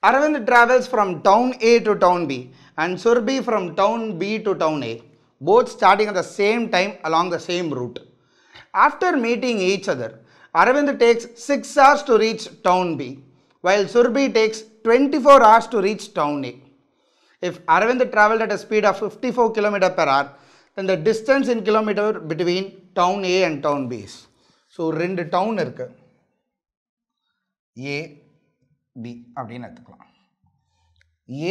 Aravind travels from town A to town B and Surbhi from town B to town A, both starting at the same time along the same route. After meeting each other, Aravind takes 6 hours to reach town B, while Surbhi takes 24 hours to reach town A. If Aravind traveled at a speed of 54 km per hour, then the distance in kilometer between town A and town B is. So, 2 town irukku. A, B அப்படின்னு எடுத்துக்கலாம்.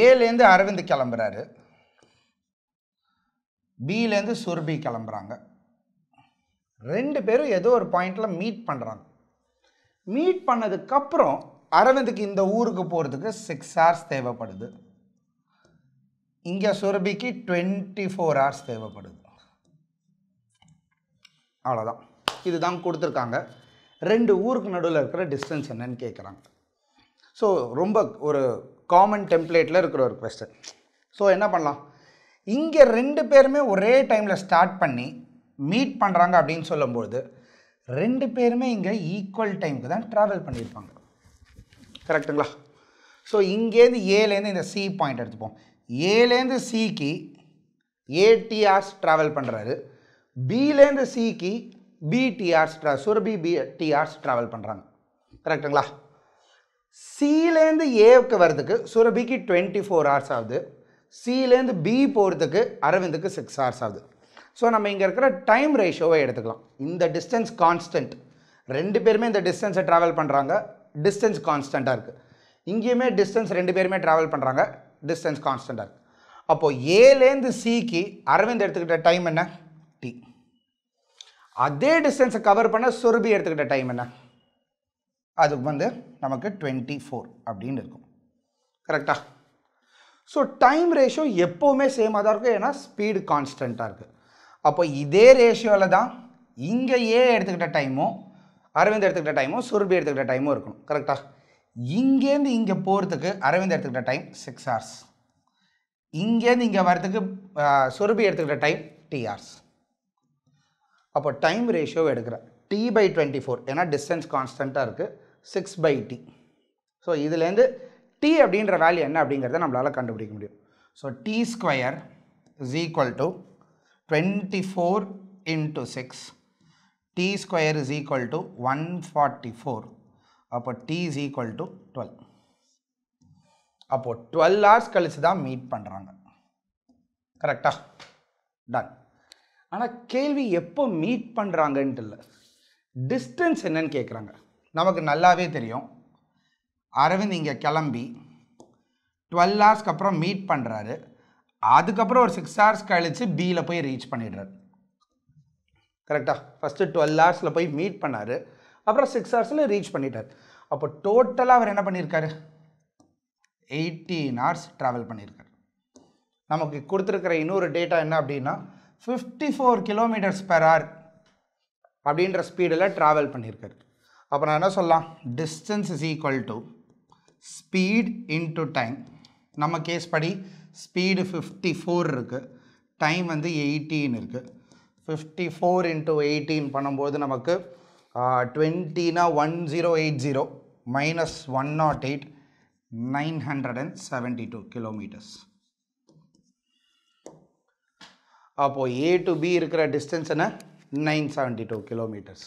ஏலேருந்து அரவிந்த் கிளம்புறாரு, பிலேருந்து சுர்பி கிளம்புறாங்க. 2 பேரும் ஏதோ ஒரு பாயிண்ட்ல meet பண்ணுறாங்க. Meet பண்ணதுக்கப்புறம் அரவிந்துக்கு இந்த ஊருக்கு போகிறதுக்கு 6 hours தேவைப்படுது. இங்கே சுரபிக்கு 24 hours தேவைப்படுது. அவ்வளோதான், இதுதான் கொடுத்துருக்காங்க. 2 ஊருக்கு நடுவில் இருக்கிற டிஸ்டன்ஸ் என்னன்னு கேட்குறாங்க. ஸோ ரொம்ப ஒரு காமன் டெம்ப்ளேட்டில் இருக்கிற ஒரு கொஸ்டின். ஸோ என்ன பண்ணலாம், இங்கே 2 பேருமே ஒரே டைமில் ஸ்டார்ட் பண்ணி மீட் பண்ணுறாங்க அப்படின்னு சொல்லும்போது 2 பேருமே இங்கே ஈக்குவல் டைமுக்கு தான் ட்ராவல் பண்ணியிருப்பாங்க. கரெக்டுங்களா? ஸோ இங்கேருந்து ஏலேருந்து இந்த சி பாயிண்ட் எடுத்துப்போம். ஏலேருந்து சிக்கு ஏடிஆர்ஸ் ட்ராவல் பண்ணுறாரு, பிலேருந்து சிக்கு பிடிஆர்ஸ் சுரபி பிடிஆர்ஸ் ட்ராவல் பண்ணுறாங்க. கரெக்டுங்களா? சிலேருந்து ஏவுக்கு வர்றதுக்கு சுரபிக்கு 24 hours ஆகுது, சிலேருந்து பி போகிறதுக்கு அரவிந்துக்கு 6 hours ஆகுது. ஸோ நம்ம இங்கே இருக்கிற டைம் ரேஷியோவை எடுத்துக்கலாம். இந்த டிஸ்டன்ஸ் கான்ஸ்டன்ட், 2 பேருமே இந்த டிஸ்டன்ஸை ட்ராவல் பண்ணுறாங்க, டிஸ்டன்ஸ் கான்ஸ்டண்ட்டாக இருக்குது. இங்கேயுமே டிஸ்டன்ஸ் 2 பேருமே ட்ராவல் பண்ணுறாங்க, டிஸ்டன்ஸ் கான்ஸ்டண்ட்டாக இருக்குது. அப்போது ஏலேருந்து சிக்கு அரவிந்த் எடுத்துக்கிட்ட டைம் என்ன? டி. அதே டிஸ்டன்ஸை கவர் பண்ண சுரபி எடுத்துக்கிட்ட டைம் என்ன? அது நமக்கு 24 அப்படின்னு இருக்கும். கரெக்டாக? ஸோ டைம் ரேஷியோ எப்போவுமே சேமாக தான் இருக்கும், ஏன்னா ஸ்பீடு கான்ஸ்டண்ட்டாக இருக்குது. அப்போ இதே ரேஷியோவில் தான் இங்கே ஏ எடுத்துக்கிட்ட டைமும் அரவிந்த் எடுத்துக்கிட்ட டைமும் சுரபி எடுத்துக்கிட்ட டைமும் இருக்கணும். கரெக்டாக? இங்கேருந்து இங்கே போகிறதுக்கு அரவிந்த் எடுத்துக்கிட்ட டைம் 6 hours, இங்கேருந்து இங்கே வரதுக்கு சுரபி எடுத்துக்கிட்ட டைம் டி hours. அப்போ டைம் ரேஷியோ எடுக்கிறேன் T/24, ஏன்னா டிஸ்டன்ஸ் கான்ஸ்டண்ட்டாக இருக்குது, 6/T. ஸோ இதுலேருந்து T அப்படின்ற வேல்யூ என்ன அப்படிங்கிறத நம்மளால் கண்டுபிடிக்க முடியும். So T² is equal to 24 into 6. T² is equal to 144. அப்போ T is equal to 12. அப்போது 12 hours கழிச்சு தான் மீட் பண்ணுறாங்க. கரெக்டாக? டன். ஆனால் கேள்வி எப்போ மீட் பண்ணுறாங்கன்ட்டு இல்லை, டிஸ்டன்ஸ் என்னன்னு கேட்குறாங்க. நமக்கு நல்லாவே தெரியும், அரவிந்த் இங்கே கிளம்பி 12 hours அப்புறம் மீட் பண்ணுறாரு, அதுக்கப்புறம் ஒரு 6 hours கழித்து பியில் போய் ரீச் பண்ணிடுறாரு. கரெக்டாக? ஃபஸ்ட்டு 12 hours போய் மீட் பண்ணார், அப்புறம் 6 hours ரீச் பண்ணிட்டார். அப்போ டோட்டலாக அவர் என்ன பண்ணியிருக்காரு? 18 hours ட்ராவல் பண்ணியிருக்காரு. நமக்கு கொடுத்துருக்கிற இன்னொரு டேட்டா என்ன அப்படின்னா 54 km/h அப்படின்ற ஸ்பீடில் ட்ராவல் பண்ணியிருக்காரு. அப்போ நான் என்ன சொல்லலாம், distance is equal to speed into time. நம்ம கேஸ் படி ஸ்பீடு 54 இருக்குது, டைம் 18 இருக்குது. 54 into 18 பண்ணும்போது நமக்கு 20 1080 minus 108 972 kilometers. அப்போது A to B இருக்கிற டிஸ்டன்ஸ் என்ன? 972 kilometers.